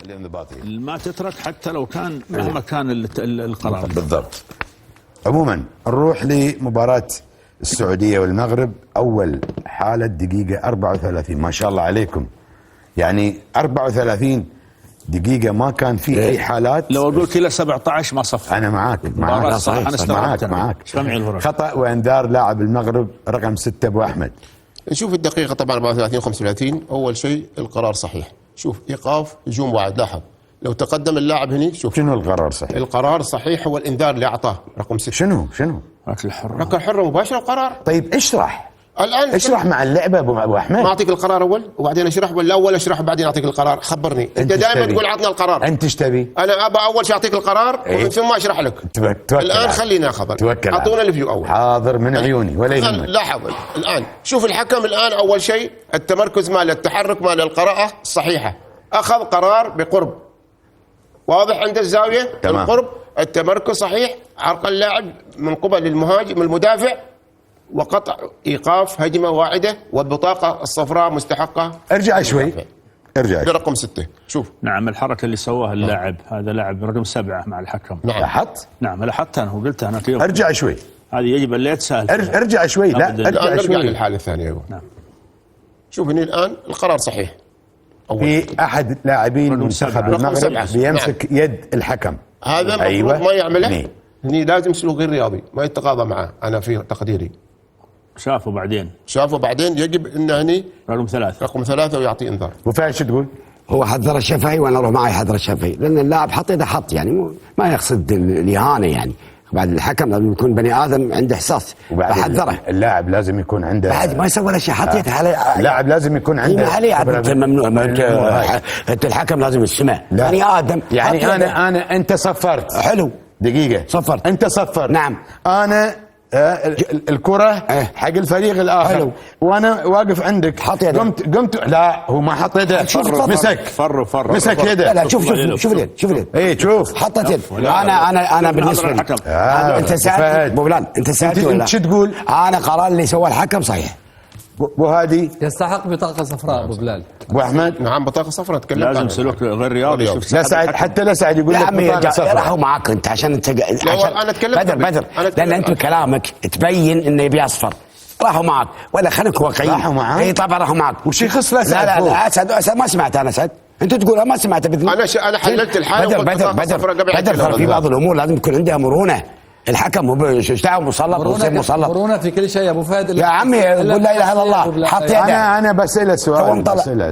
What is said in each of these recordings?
الانضباطيه ما تترك حتى لو كان مهما كان القرار. بالضبط. عموما نروح لمباراه السعوديه والمغرب. اول حاله دقيقه 34، ما شاء الله عليكم، يعني 34 دقيقة ما كان في أي حالات. لو أقول كلا 17 ما صف. أنا معاك معاك. خطأ وإنذار لاعب المغرب رقم 6 أبو أحمد. نشوف الدقيقة طبعا 34 35. أول شيء القرار صحيح. شوف إيقاف هجوم واحد. لاحظ لو تقدم اللاعب هني. شوف شنو القرار صحيح؟ القرار صحيح هو الإنذار اللي أعطاه رقم 6. شنو؟ ركلة حرة مباشرة القرار. طيب اشرح الآن اشرح مع اللعبة أبو أحمد. ما أعطيك القرار أول وبعدين أشرح، ولا أول أشرح وبعدين أعطيك القرار؟ خبرني. أنت دائما تقول عطنا القرار. أنت ايش تبي؟ أنا أبى أول شيء أعطيك القرار ومن ثم أشرح لك. الآن خلينا خبر. أعطونا الفيو أول. حاضر من عيوني ولا يهمك. لاحظ الآن شوف الحكم الآن أول شيء التمركز مال التحرك مال القراءة الصحيحة. أخذ قرار بقرب واضح عند الزاوية. تمام. القرب التمركز صحيح. عرق اللاعب من قبل المهاجم المدافع وقطع إيقاف هجمة واحدة والبطاقة الصفراء مستحقة. ارجع شوي برقم 6. شوف نعم الحركة اللي سواها اللاعب هذا لاعب رقم 7 مع الحكم. نعم لاحظت؟ نعم لاحظت أنا وقلتها أنا كيف. ارجع شوي. هذه يجب أن لا يتساهل. ارجع شوي. لا ارجع شوي للحالة الثانية. أيوة. نعم. شوف هنا الآن القرار صحيح. في أحد لاعبين منتخب المغرب بيمسك يد الحكم. هذا المفروض ما يعمله. هني لازم سلوك غير رياضي ما يتقاضى معه. أنا في تقديري شافوا بعدين يجب انه هني رقم 3 ويعطي انذار. وفاء شو تقول؟ هو حذر الشافعي وانا اروح معي حذر الشافعي، لان اللاعب حط يده حط يعني ما يقصد الاهانه يعني. بعد الحكم لازم يكون بني ادم عنده احساس. بحذره. اللاعب لازم يكون عنده بعد ما يسوي ولا شيء. حط يده على اللاعب لازم يكون عنده عليه ممنوع. الحكم لازم يسمع بني ادم. يعني انا انت صفرت. حلو. دقيقه صفرت. انت صفرت. نعم. انا الكرة حق الفريق الآخر. حلو. وأنا واقف عندك حط يده. قمت لا هو ما حط يده. مسك يده. لا شوف اليد. ايه شوف حطت يد. أنا بالنسبة لي أنت سألت أبو بلال أنت سألت ولا شو تقول؟ أنا قرار اللي سواه الحكم صحيح. بو هادي يستحق بطاقة صفراء أبو بلال. أبو أحمد. نعم بطاقة صفراء. تكلم لازم سلوك غير رياضي. لا سعد حتى لا سعد يقول لك بطاقة صفراء. راحوا معك أنت عشان أنت أنا أتكلم بدر لأن أنت بكلامك تبين إنه يبي أصفر. راحوا معك ولا خليك واقعي. راحوا معك. اي طبعا راحوا معك. وش يخص لا اسعد ما سمعت. انا اسعد انت تقول ما سمعت. انا حللت الحاله. بدر في بعض الامور لازم يكون عندها مرونه. الحكم مو اشتاع مسلط ويصير مسلط. مرونه في كل شيء يا ابو فهد. يا عمي قول لا اله الا الله. حط يده. انا بسأله سؤال.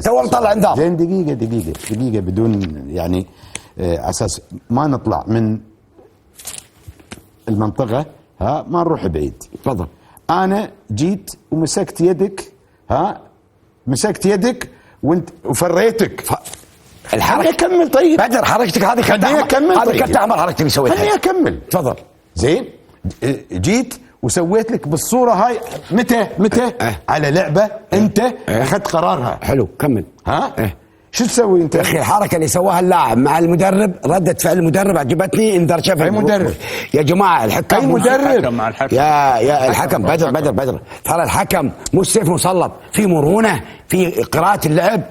تو مطلع انذار. زين دقيقه بدون يعني اساس ما نطلع من المنطقه ما نروح بعيد. تفضل. انا جيت ومسكت يدك. مسكت يدك وانت وفريتك. الحركه كمل. طيب بدر حركتك هذه كرت احمر حركتك اللي سويتها. خليني اكمل. تفضل. زين جيت وسويت لك بالصوره هاي متى على لعبه انت اخذت قرارها. حلو كمل. شو تسوي انت؟ يا اخي الحركه اللي سواها اللاعب مع المدرب ردة فعل المدرب عجبتني. انذار شفهي. اي مدرب يا جماعه الحكم. اي مدرب مع الحكم. يا الحكم بدر ترى الحكم مش سيف مسلط. في مرونه في قراءه اللعب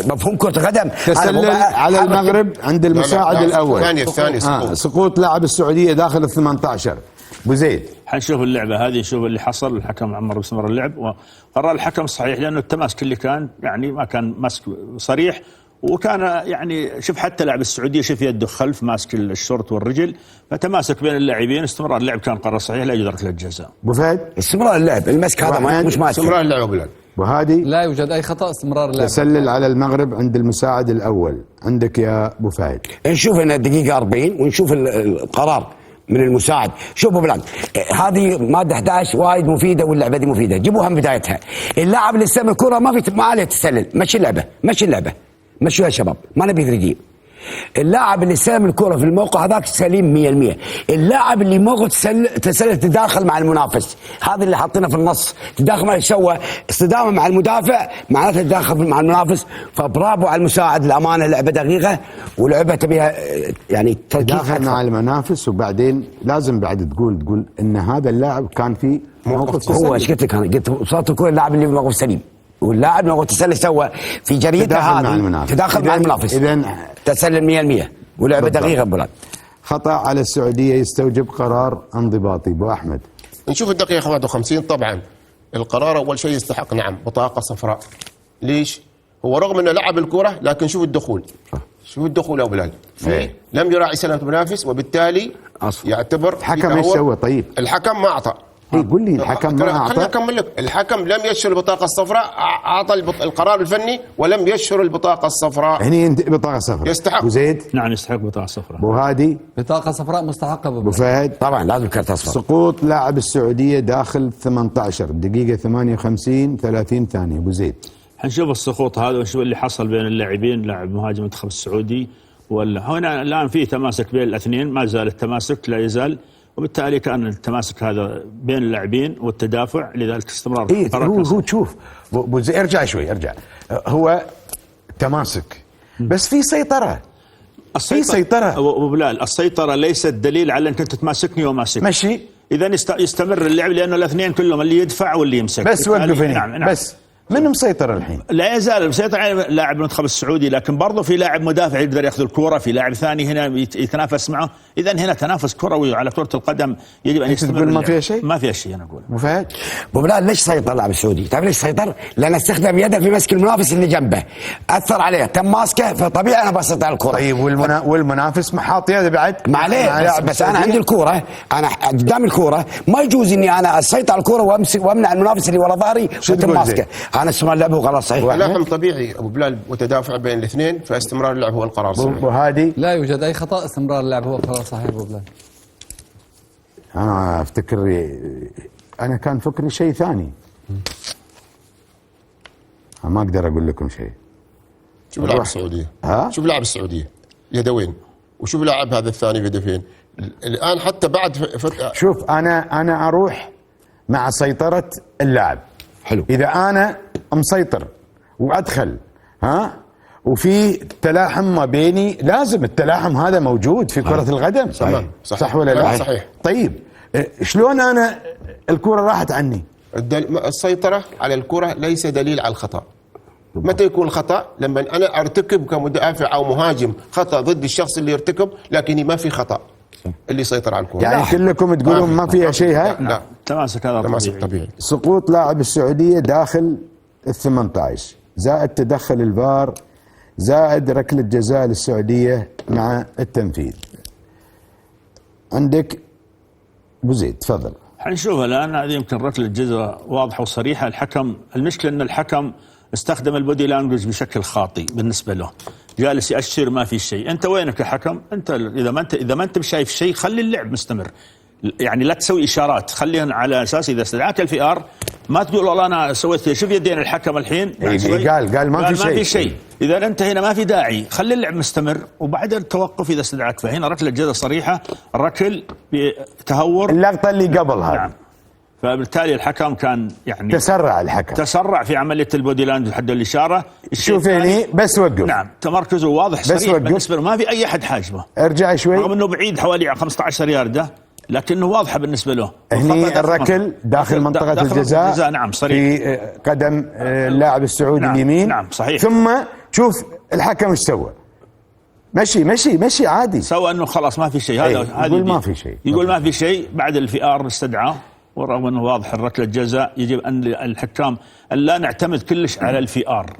مفهوم كرة قدم. تسلل على المغرب عند المساعد الاول. الثاني سقوط لاعب السعوديه داخل ال 18. ابو زيد حنشوف اللعبه هذه. نشوف اللي حصل. الحكم عمر باستمرار اللعب وقرر الحكم صحيح لانه التماسك اللي كان يعني ما كان ماسك صريح. وكان يعني شوف حتى لاعب السعوديه شوف يده خلف ماسك الشورت والرجل فتماسك بين اللاعبين. استمرار اللعب كان قرار صحيح لا يوجد ركله جزاء. ابو فهد استمرار اللعب المسك هذا مش ماسك. استمرار اللعب بلال. وهادي لا يوجد اي خطا. استمرار اللعب. تسلل على المغرب عند المساعد الاول. عندك يا ابو فهد. نشوف هنا الدقيقه 40 ونشوف القرار من المساعد. شوفوا بلان هذه ماده 11 وايد مفيده واللعبه دي مفيده. جيبوها من بدايتها. اللاعب اللي استلم الكره ما عليه تسلل. مشي اللعبه مشوا يا شباب ما نبي ترقيع. اللاعب اللي استلم الكره في الموقع هذاك سليم 100%. اللاعب اللي موقع تسلل تداخل مع المنافس. هذا اللي حاطينه في النص. تداخل مع سوى اصطدامه مع المدافع معناته تداخل مع المنافس. فبرافو على المساعد. الامانه لعبه دقيقه ولعبه تبيها يعني تداخل مع المنافس. وبعدين لازم بعد تقول ان هذا اللاعب كان في موقف. هو ايش قلت لك انا؟ قلت وصلت الكره اللاعب اللي في موقف سليم. واللاعب لو تسلل سوى في جريده هذه تداخل مع المنافس اذا تسلل 100% ولعبه دقيقه بلاد. خطا على السعوديه يستوجب قرار انضباطي. ابو احمد نشوف الدقيقه 51. طبعا القرار اول شيء يستحق نعم بطاقه صفراء. ليش؟ هو رغم انه لعب الكره لكن شوف الدخول، شوف الدخول يا بلال، لم يراعي سلامه المنافس وبالتالي يعتبر الحكم ايش سوى؟ طيب الحكم ما اعطى. قول لي الحكم ما اعطى. خليني اكمل لك. الحكم لم يشهر البطاقه الصفراء، اعطى القرار الفني ولم يشهر البطاقه الصفراء. هني بطاقه صفراء يستحق. ابو زيد نعم يستحق بطاقه صفراء. ابو هادي بطاقه صفراء مستحقه. ابو فهد طبعا لازم كرت اصفر. سقوط لاعب السعوديه داخل 18 دقيقه 58 30 ثانيه. ابو زيد حنشوف السقوط هذا ونشوف اللي حصل بين اللاعبين، لاعب مهاجم المنتخب السعودي ولا هنا الان في تماسك بين الاثنين، ما زال التماسك لا يزال، وبالتالي كان التماسك هذا بين اللاعبين والتدافع، لذلك استمرار. هو تشوف ارجع شوي ارجع. هو تماسك بس في سيطره. في سيطره ابو بلال، السيطره ليست دليل على انك انت تماسكني وماسك. ماشي. اذا يستمر اللعب لانه الاثنين كلهم اللي يدفع واللي يمسك. بس وقف هنا. نعم. بس من مسيطر الحين؟ لا يزال مسيطر على لاعب المنتخب السعودي، لكن برضه في لاعب مدافع يقدر ياخذ الكره، في لاعب ثاني هنا يتنافس معه، اذا هنا تنافس كروي على كره القدم يجب ان يستمر. تقول ما فيها شيء؟ ما فيها شيء انا اقول. ابو فهد ابو بلال ليش سيطر اللاعب السعودي؟ تعرف ليش سيطر؟ لانه استخدم يده في مسك المنافس اللي جنبه، اثر عليه، تم ماسكه، فطبيعي انا بسيطر على الكره. طيب والمنافس حاط يده بعد. معليه بس انا عندي الكوره، انا قدام الكوره، ما يجوز اني انا اسيطر على الكوره وامنع المنافس اللي ورا ظهري وتم ماسكه. انا اسمع اللعب وخلاص. صحيح. تلاحم طبيعي ابو بلال وتدافع بين الاثنين، فاستمرار اللعب هو القرار الصحيح. وهادي لا يوجد اي خطا، استمرار اللعب هو القرار الصحيح ابو بلال. انا افتكر انا كان فكري شيء ثاني. ما اقدر اقول لكم شيء. شوف لاعب السعوديه، شوف لاعب السعوديه يدوين، وشوف لاعب هذا الثاني بهدفين. الان حتى بعد شوف انا اروح مع سيطره اللاعب. حلو. اذا انا مسيطر وادخل وفي تلاحم ما بيني، لازم التلاحم هذا موجود في كرة القدم. صح ولا لا؟ صحيح. طيب شلون انا الكرة راحت عني؟ السيطرة على الكرة ليس دليل على الخطأ. متى يكون الخطأ؟ لما انا ارتكب كمدافع او مهاجم خطأ ضد الشخص اللي يرتكب، لكن ما في خطأ اللي يسيطر على الكرة. يعني كلكم تقولون ما فيها شيء. لا تماسك هذا تماسك طبيعي. سقوط لاعب السعودية داخل 18 زائد تدخل الفار زائد ركلة جزاء للسعودية مع التنفيذ. عندك ابو زيد تفضل. حنشوف الان هذه يمكن ركلة جزاء واضحة وصريحة. الحكم المشكلة ان الحكم استخدم البودي لانجوج بشكل خاطئ بالنسبة له، جالس يأشر ما في شيء. انت وينك يا حكم؟ انت اذا ما انت شايف شيء خلي اللعب مستمر، يعني لا تسوي اشارات، خليها على اساس اذا استدعاك الفي ار ما تقول والله انا سويت. شوف يدين الحكم الحين قال ما في شيء. اذا انت هنا ما في داعي، خلي اللعب مستمر وبعد التوقف اذا استدعاك. فهنا ركله جزاء صريحه، ركل بتهور اللقطه اللي قبلها. نعم. فبالتالي الحكم كان يعني تسرع في عمليه البودي لاند حد الاشاره. شوف هني بس وقف. نعم تمركزه واضح صريح بالنسبه له، ما في اي احد حاجبه. ارجع شوي رغم انه بعيد حوالي 15 ياردة لكنه واضحه بالنسبه له. هني الركل داخل منطقه الجزاء. نعم صريح. في قدم اللاعب السعودي اليمين. نعم صحيح. ثم شوف الحكم ايش سوى. مشي عادي، سوى انه خلاص ما في شيء. هذا يقول ما في شيء، يقول ما في شيء. بعد الفي ار استدعاه، ورغم انه واضح الركله جزاء يجب ان الحكام ان لا نعتمد كلش على الفي ار.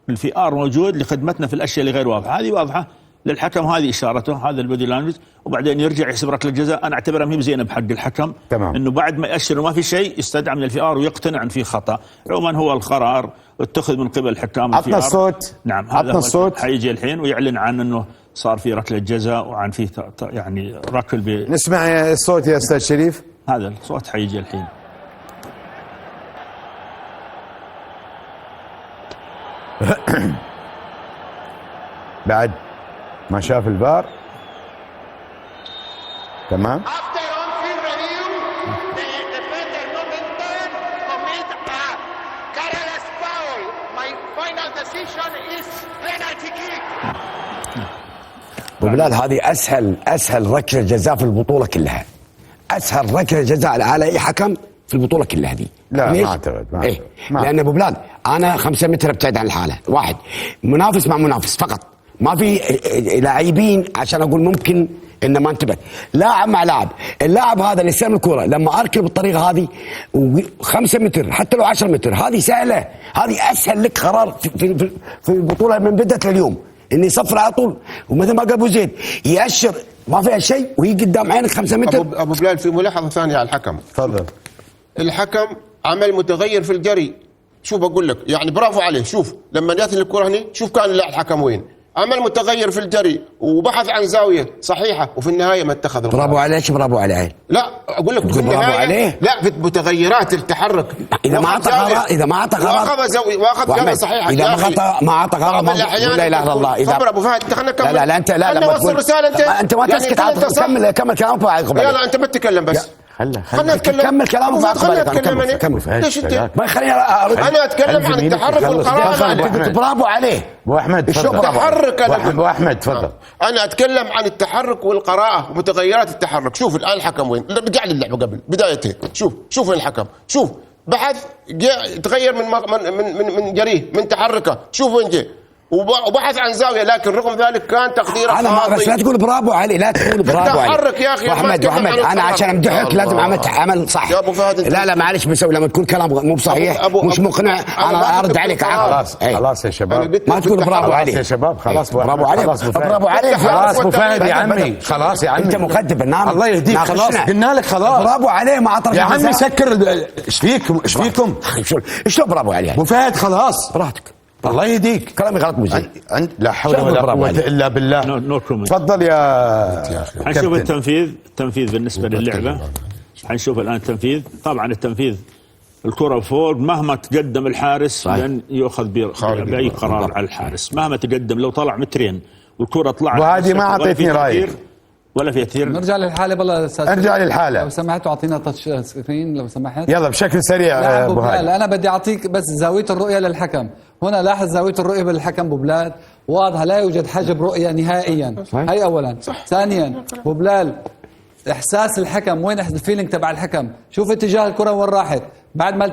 الفي ار موجود لخدمتنا في الاشياء اللي غير واضحه. هذه واضحه للحكم، هذه اشارته، هذا البودي لانجوج، وبعدين يرجع يحسب ركله جزاء. انا اعتبرها مهم زينه بحق الحكم. تمام. انه بعد ما ياشر وما في شيء يستدعى من الفي ار ويقتنع ان في خطا. عموما هو القرار اتخذ من قبل الحكام. عطنا الصوت. نعم هذا الصوت حيجي الحين ويعلن عن انه صار في ركله جزاء وعن في يعني ركل. نسمع الصوت يا استاذ شريف. هذا الصوت حيجي الحين. بعد ما شاف الفار. تمام. ابو بلال هذه اسهل ركله جزاء في البطوله كلها. اسهل ركله جزاء على اي حكم في البطوله كلها دي. لا ما اعتقد. لان ابو بلال انا 5 متر ابتعد عن الحاله، واحد منافس مع منافس فقط، ما في لاعبين عشان اقول ممكن ان ما انتبه. لاعب مع لاعب، اللاعب هذا اللي يستلم الكره لما اركل بالطريقه هذه 5 متر حتى لو 10 متر، هذه سهله، هذه اسهل لك قرار في البطوله من بدات لليوم، اني يصفر على طول، ومثل ما قال ابو زيد يأشر ما فيها شيء وهي قدام عينك 5 متر. ابو بلال في ملاحظه ثانيه على الحكم. تفضل. الحكم عمل متغير في الجري، شوف اقول لك يعني برافو عليه، شوف لما جات الكره هني شوف كان الحكم وين، عمل متغير في الجري وبحث عن زاويه صحيحه وفي النهايه ما اتخذ القرار. برافو عليه، برافو عليه. لا اقول لك في برافو النهايه عليه. لا في متغيرات التحرك، اذا ما اعطى قرار، اذا ما اعطى قرار واخذ زاويه صحيحه، اذا ما اعطى قرار لا اله الا الله. اذا صبر ابو فهد خلينا نكمل. لا انت لا خلينا نوصل رساله. انت ما تسكت، كمل كلامك بعد قبل. يلا انت ما تتكلم بس. خلنا نتكلم. كمل كلامك بعد خلنا قبل. نتكلم. ليش انت؟ ما خليني ارد. انا اتكلم عن التحرك والقرار. برافو عليه ابو احمد تفضل. التحرك ابو احمد تفضل. انا اتكلم عن التحرك والقراءه ومتغيرات التحرك. شوف الان الحكم وين؟ رجع لي اللعبه قبل بدايته. شوف الحكم، شوف بحث تغير من جريه من تحركه، شوف وين جه وبحث عن زاويه، لكن رغم ذلك كان تقديره خاطئ. بس لا تقول برافو عليه، لا تقول برافو عليه. تحرك يا اخي احمد انا عشان امدحك لازم عمل صح. يا ابو فهد لا معلش بسوي لما تقول كلام مو بصحيح مش مقنع انا ارد عليك. خلاص يا شباب ما تقول برافو عليه يا شباب. خلاص برافو عليه، برافو عليه. خلاص ابو فهد يا عمي، خلاص يا عمي انت مقدم برنامج. الله يهديك، خلاص قلنا لك خلاص. برافو عليه ما اعطى يا عمي سكر. ايش فيكم شلون برافو عليه ابو فهد؟ خلاص براحتك. الله يهديك. كلامي غلط مزين. لا حول ولا قوة الا بالله. تفضل يا حنشوف التنفيذ بالنسبة للعبة. حنشوف الآن التنفيذ. طبعا التنفيذ الكرة فوق مهما تقدم الحارس لن يؤخذ بأي قرار على الحارس مهما تقدم. لو طلع مترين والكرة طلعت وهذه ما أعطيتني رأيك ولا في تأثير. نرجع للحالة بالله استاذ. ارجع للحالة لو سمحت واعطينا تاتش سكرين لو سمحت. يلا بشكل سريع ابو هادي. انا بدي اعطيك بس زاوية الرؤية للحكم. هنا لاحظ زاوية الرؤية بالحكم ابو بلال واضحة، لا يوجد حجب رؤية نهائيا. هي اولا. ثانيا ابو بلال احساس الحكم وين؟ الفيلينج تبع الحكم، شوف اتجاه الكرة وين راحت بعد ما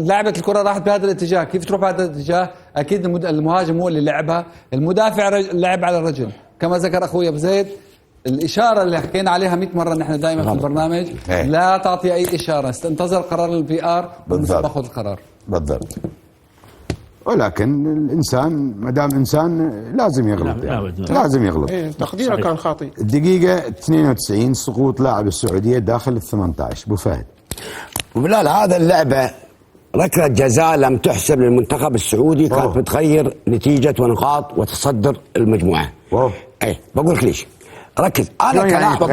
لعبت الكرة راحت بهذا الاتجاه. كيف تروح بهذا الاتجاه؟ اكيد المهاجم هو اللي لعبها، المدافع لعب على الرجل كما ذكر اخوي ابو زيد. الإشارة اللي حكينا عليها 100 مرة نحن دائما في البرنامج لا تعطي أي إشارة، انتظر قرار الفي آر وخذ القرار. بالضبط. ولكن الإنسان ما دام إنسان لازم يغلط يعني. لازم يغلط. تقديره كان خاطئ. الدقيقة 92 سقوط لاعب السعودية داخل ال 18. ابو فهد. بلال هذا اللعبة ركلة جزاء لم تحسب للمنتخب السعودي كانت بتغير نتيجة ونقاط وتصدر المجموعة. اي بقول لك ليش. ركز انا كلاعب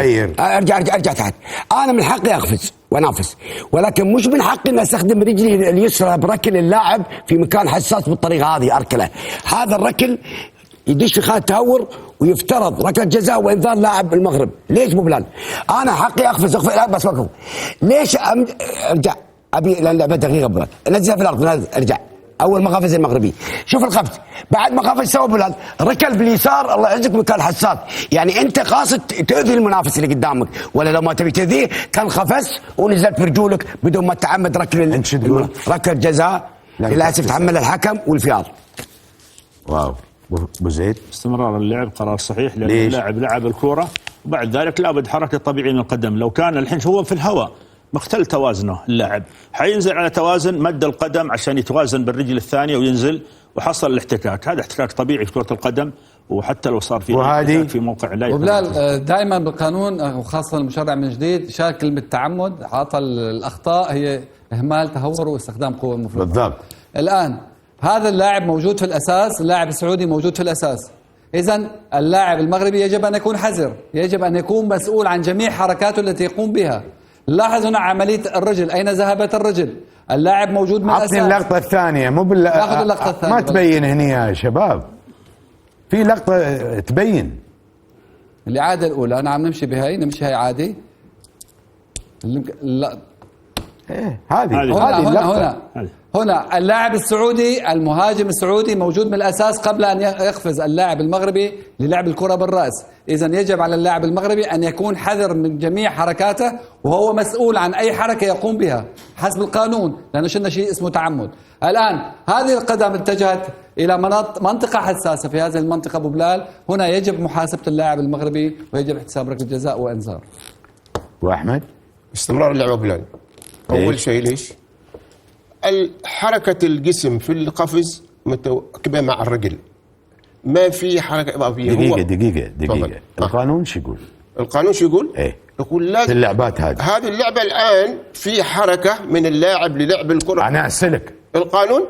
ارجع تحت. انا من حقي اقفز وانافس، ولكن مش من حقي ان استخدم رجلي اليسرى بركل اللاعب في مكان حساس بالطريقه هذه اركله. هذا الركل يدش في خانه تهور ويفترض ركله جزاء وانذار لاعب المغرب. ليش ابو بلال؟ انا حقي اقفز لا بس وقف. ليش ارجع ابي اللعبه دقيقه ابو بلال نزل في الارض ارجع. اول ما قفز المغربي شوف القفز بعد ما قفز سوى بلال ركل باليسار الله يعزك مكان حساس. يعني انت قاصد تؤذي المنافس اللي قدامك، ولا لو ما تبي تؤذيه كان قفز ونزلت برجولك بدون ما تعمد ركل جزاء. للاسف تحمل الحكم والفيار. واو ابو زيد. استمرار اللعب قرار صحيح لان اللاعب لعب الكرة وبعد ذلك لابد حركة طبيعية من القدم. لو كان الحين هو في الهواء مختل توازنه اللاعب حينزل على توازن مد القدم عشان يتوازن بالرجل الثانية وينزل وحصل الاحتكاك. هذا احتكاك طبيعي في كرة القدم وحتى لو صار في موقع لا وبلال دائما بالقانون وخاصة المشرع من جديد شال كلمة تعمد، عطى الأخطاء هي إهمال تهور واستخدام قوة مفرطة. بالضبط. الآن هذا اللاعب موجود في الأساس، اللاعب السعودي موجود في الأساس، إذن اللاعب المغربي يجب أن يكون حذر، يجب أن يكون مسؤول عن جميع حركاته التي يقوم بها. لاحظ هنا عملية الرجل، أين ذهبت الرجل؟ اللاعب موجود من الأساس. عطني اللقطة الثانية مو ناخذ اللقطة الثانية. ما تبين هنا يا شباب، في لقطة تبين. الإعادة الأولى أنا عم نمشي بهاي، نمشي هاي عادي. لا هذه هنا اللقطة. هنا اللاعب السعودي، المهاجم السعودي موجود من الأساس قبل أن يقفز اللاعب المغربي للعب الكرة بالرأس. إذن يجب على اللاعب المغربي أن يكون حذر من جميع حركاته، وهو مسؤول عن أي حركة يقوم بها حسب القانون، لأنه شلنا شيء اسمه تعمد. الآن هذه القدم اتجهت إلى منطقة حساسة، في هذه المنطقة أبو بلال هنا يجب محاسبة اللاعب المغربي ويجب احتساب ركلة جزاء وإنذار. وأحمد استمرار اللعب أبو بلال. أول شيء ليش؟ حركة الجسم في القفز متواكبة مع الرجل، ما في حركة إضافية. دقيقة القانون شو يقول؟ القانون شو يقول؟ إيه؟ يقول لازم في اللعبات هذه اللعبة الآن في حركة من اللاعب للعب الكرة. أنا أسألك القانون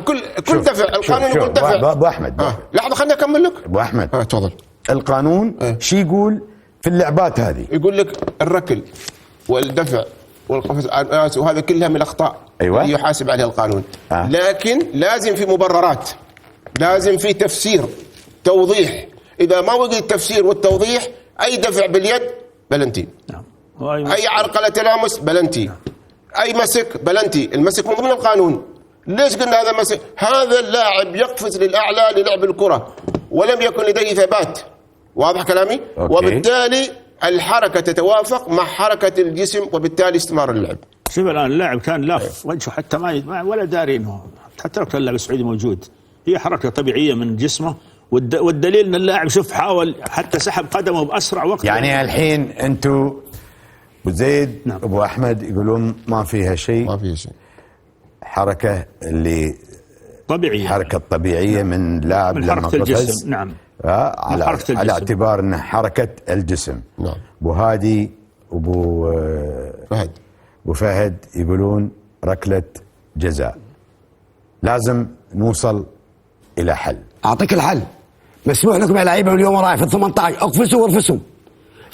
كل دفع، القانون يقول دفع. أبو أحمد لحظة خليني أكمل لك. أبو أحمد تفضل. القانون شو يقول في اللعبات هذه؟ يقول لك الركل والدفع والقفز وهذا كلها من الأخطاء. أيوة. يحاسب عليها القانون. لكن لازم في مبررات، لازم في تفسير، توضيح. إذا ما وجد التفسير والتوضيح، أي دفع باليد بلنتي، أي عرقلة تلامس بلنتي، أي مسك بلنتي. المسك من ضمن القانون. ليش قلنا هذا مسك؟ هذا اللاعب يقفز للأعلى للعب الكرة ولم يكن لديه ثبات. واضح كلامي؟ أوكي. وبالتالي الحركة تتوافق مع حركة الجسم، وبالتالي استمرار اللعب. شوف الآن اللاعب كان لاف وجهه حتى ما ولا داري انه، حتى لو كان اللاعب السعودي موجود، هي حركة طبيعية من جسمه. والدليل ان اللاعب شوف حاول حتى سحب قدمه باسرع وقت. يعني الحين انتم ابو زيد ابو احمد يقولون ما فيها شيء، حركة اللي طبيعية، حركة طبيعية من لاعب لما قفز. نعم. على اعتبار انها حركة الجسم. نعم. ابو هادي وابو فهد يقولون ركلة جزاء. لازم نوصل الى حل. اعطيك الحل. مسموح لكم يا لعيبه اليوم وراي في ال 18 اقفزوا وارفسوا،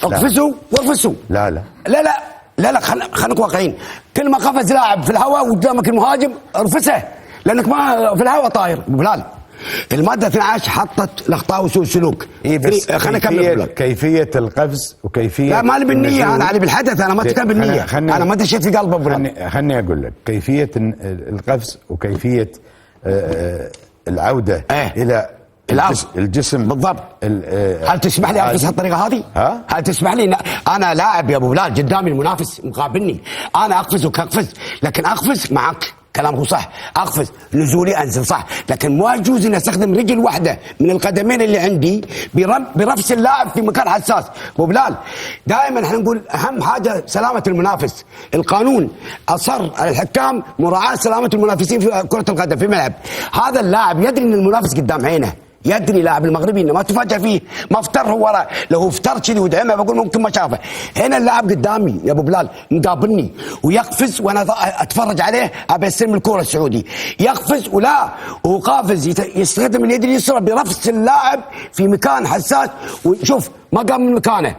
اقفزوا وارفسوا. لا خليكم واقعيين. كل ما قفز لاعب في الهواء قدامك المهاجم ارفسه، لانك ما في الهواء طاير. ابو بلال الماده 12 حطت الاخطاء وسوء السلوك. خلينا نكمل كيفيه القفز وكيفيه. لا ما لي بالنيه، انا علي بالحدث، انا ما اتكلم بالنيه، انا ما دشيت في قلب ابو بلال. خلني اقول لك كيفيه القفز وكيفيه العوده الى الجسم بالضبط. هل تسمح لي اقفز هالطريقه هذه؟ هل تسمح لي؟ انا لاعب يا ابو بلال، قدامي المنافس مقابلني، انا اقفز وكقفز، لكن اقفز معك كلامه صح، اقفز نزولي انزل صح، لكن ما يجوز اني استخدم رجل واحده من القدمين اللي عندي برفس اللاعب في مكان حساس. ابو بلال دائما احنا نقول اهم حاجه سلامه المنافس. القانون اصر على الحكام مراعاه سلامه المنافسين في كره القدم في الملعب. هذا اللاعب يدري ان المنافس قدام عينه، يدري لاعب المغربي انه ما تفاجأ فيه، ما افتر هو ورا، لو افتر كذي ودعمه بقول ممكن ما شافه. هنا اللاعب قدامي يا ابو بلال مقابلني ويقفز وانا اتفرج عليه، ابي استلم الكره السعودي، يقفز ولا هو قافز يستخدم اليد اليسرى برفس اللاعب في مكان حساس، وشوف ما قام من مكانه.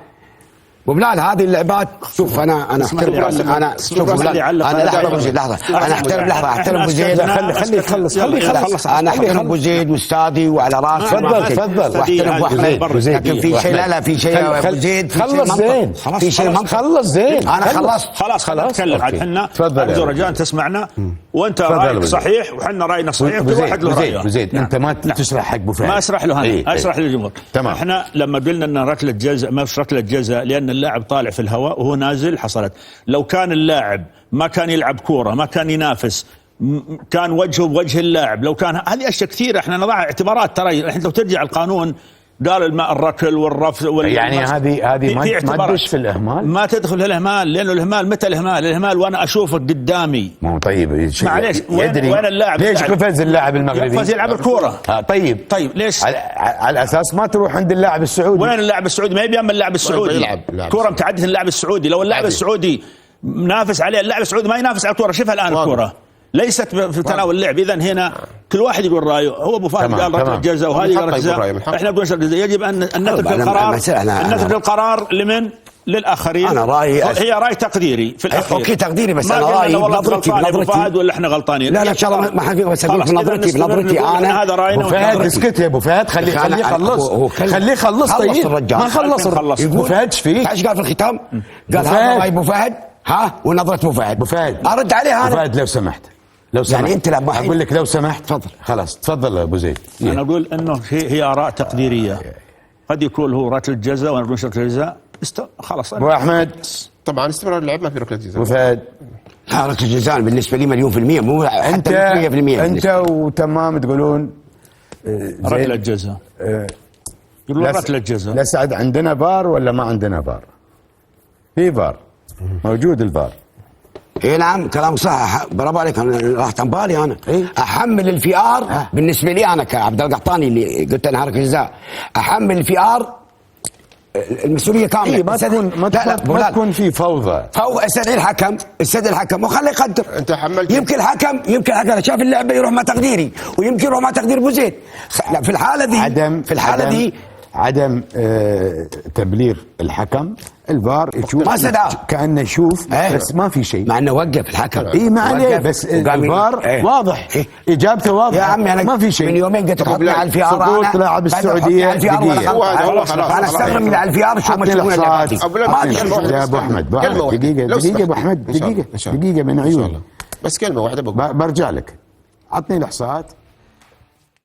ابو بلال هذه اللعبات شوف انا احترم انا شوف ابو بلال انا لحظه انا احترم ابو زيد. خليه يخلص انا احترم ابو زيد واستاذي وعلى راسي. تفضل واحترم ابو احمد، لكن في شيء لا في شيء يا ابو زيد، خلص زين، في شيء خلص زين. انا خلصت خلاص نتكلم عاد احنا. تفضل رجاء تسمعنا، وانت رايك صحيح وحنا راينا صحيح، كل واحد له رايه. ابو زيد انت ما تشرح حق ابو فهد، ما اشرح له انا، اشرح للجمهور. احنا لما قلنا ان ركله جزاء ما فيش ركله جزاء لان اللاعب طالع في الهواء وهو نازل حصلت. لو كان اللاعب ما كان يلعب كوره، ما كان ينافس، كان وجهه بوجه اللاعب، لو كان هذه اشياء كثيره احنا نضع اعتبارات. ترى انت لو ترجع القانون قال الماء الركل والرفس يعني هذه ما تدش في الاهمال، ما تدخل في الاهمال، لانه الاهمال متى الاهمال وانا اشوفك قدامي. مو طيب معليش وين اللاعب؟ ليش قفز اللاعب المغربي؟ قفز يلعب الكوره. طيب ليش على اساس ما تروح عند اللاعب السعودي؟ وين اللاعب السعودي؟ ما يبي من اللاعب السعودي كوره متعدده اللاعب السعودي. لو اللاعب السعودي منافس عليه، اللاعب السعودي ما ينافس على الكوره. شوفها الان الكوره ليست في تناول اللعب. اذا هنا كل واحد يقول رايه. هو ابو فهد قال ركله جزاء وهذه ركله جزاء، احنا نقول يجب ان نترك القرار، نترك القرار لمن؟ للاخرين. انا رايي هي راي تقديري في الاخير. اوكي تقديري، بس انا رايي بنظرتي ابو فهد ولا احنا غلطانين. لا ان شاء الله ما حقيقة، بس اقول بنظرتي انا هذا راينا. ابو فهد اسكت يا ابو فهد، خليه يخلص، خليه يخلص. طيب الرجال ما خلص. ابو فهد ايش فيك؟ ايش قال في الختام؟ قال هذا راي ابو فهد ونظرة ابو فهد. ابو فهد ارد عليه انا. ابو فهد لو سمحت يعني انت لا اقول لك لو سمحت تفضل. خلاص تفضل ابو زيد. انا اقول انه هي اراء تقديريه. قد يكون هو ركله جزاء وانا اقول ركله جزاء خلاص. ابو احمد. طبعا استمرار اللعب ما في ركله جزاء. وفهد. لا ركله جزاء بالنسبه لي 100%، مو حتى 100%. انت وتمام تقولون ركله جزاء. يقولون ركله جزاء. نسعد عندنا فار ولا ما عندنا فار؟ في فار موجود الفار. اي نعم كلام صح، برافو عليك. انا راحت عن بالي انا احمل الفي ار. بالنسبه لي انا كعبد القحطاني اللي قلت انا ركله جزاء، احمل الفي ار المسؤوليه كامله. ما تكون في فوضى. استدعي الحكم وخليه يقدر. انت حملت. يمكن الحكم شاف اللعبه يروح مع تقديري، ويمكن يروح مع تقدير ابو زيد. لا في الحاله دي عدم تبليغ الحكم. الفار يشوف ما سدع كانه يشوف بس ما في شيء، مع انه وقف الحكم. اي ما عليه، بس الفار واضح. اجابته واضحه يا عمي. انا ما في شيء. من يومين قلت حطني على الفي ار. سقوط لاعب السعوديه انا استغرب من على الفي ار شو مسوون يا ابو احمد. دقيقه ابو احمد، دقيقه من عيوني. بس كلمه واحده برجع لك. عطني الاحصاءات.